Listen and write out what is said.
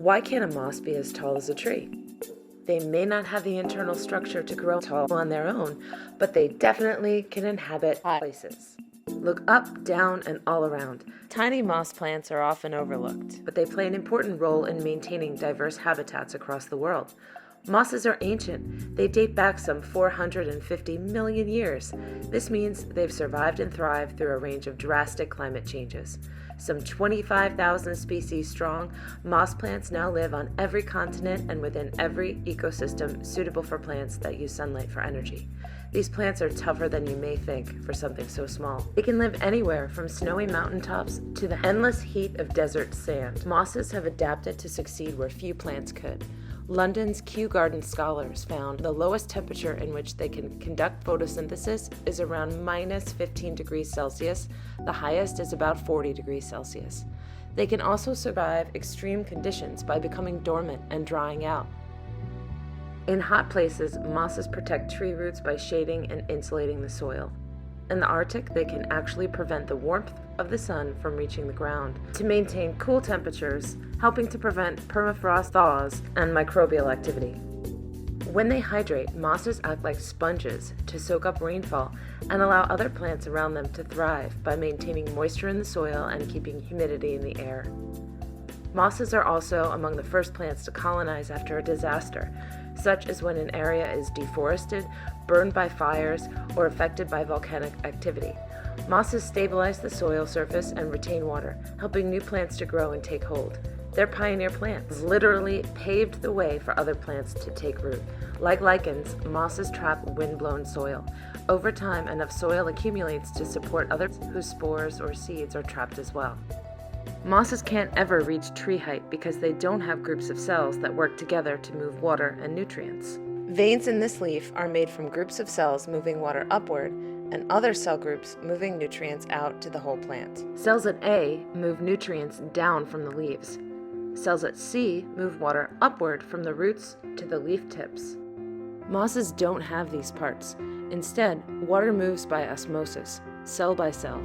Why can't a moss be as tall as a tree? They may not have the internal structure to grow tall on their own, but they definitely can inhabit high places. Look up, down, and all around. Tiny moss plants are often overlooked, but they play an important role in maintaining diverse habitats across the world. Mosses are ancient. They date back some 450 million years. This means they've survived and thrived through a range of drastic climate changes. Some 25,000 species strong, moss plants now live on every continent and within every ecosystem suitable for plants that use sunlight for energy. These plants are tougher than you may think for something so small. They can live anywhere from snowy mountaintops to the endless heat of desert sand. Mosses have adapted to succeed where few plants could. London's Kew Garden scholars found the lowest temperature in which they can conduct photosynthesis is around minus 15 degrees Celsius. The highest is about 40 degrees Celsius. They can also survive extreme conditions by becoming dormant and drying out. In hot places, mosses protect tree roots by shading and insulating the soil. In the Arctic, they can actually prevent the warmth of the sun from reaching the ground to maintain cool temperatures, helping to prevent permafrost thaws and microbial activity. When they hydrate, mosses act like sponges to soak up rainfall and allow other plants around them to thrive by maintaining moisture in the soil and keeping humidity in the air. Mosses are also among the first plants to colonize after a disaster, such as when an area is deforested, burned by fires, or affected by volcanic activity. Mosses stabilize the soil surface and retain water, helping new plants to grow and take hold. They're pioneer plants, literally paved the way for other plants to take root. Like lichens, mosses trap wind-blown soil. Over time, enough soil accumulates to support others whose spores or seeds are trapped as well. Mosses can't ever reach tree height because they don't have groups of cells that work together to move water and nutrients. Veins in this leaf are made from groups of cells moving water upward and other cell groups moving nutrients out to the whole plant. Cells at A move nutrients down from the leaves. Cells at C move water upward from the roots to the leaf tips. Mosses don't have these parts. Instead, water moves by osmosis, cell by cell.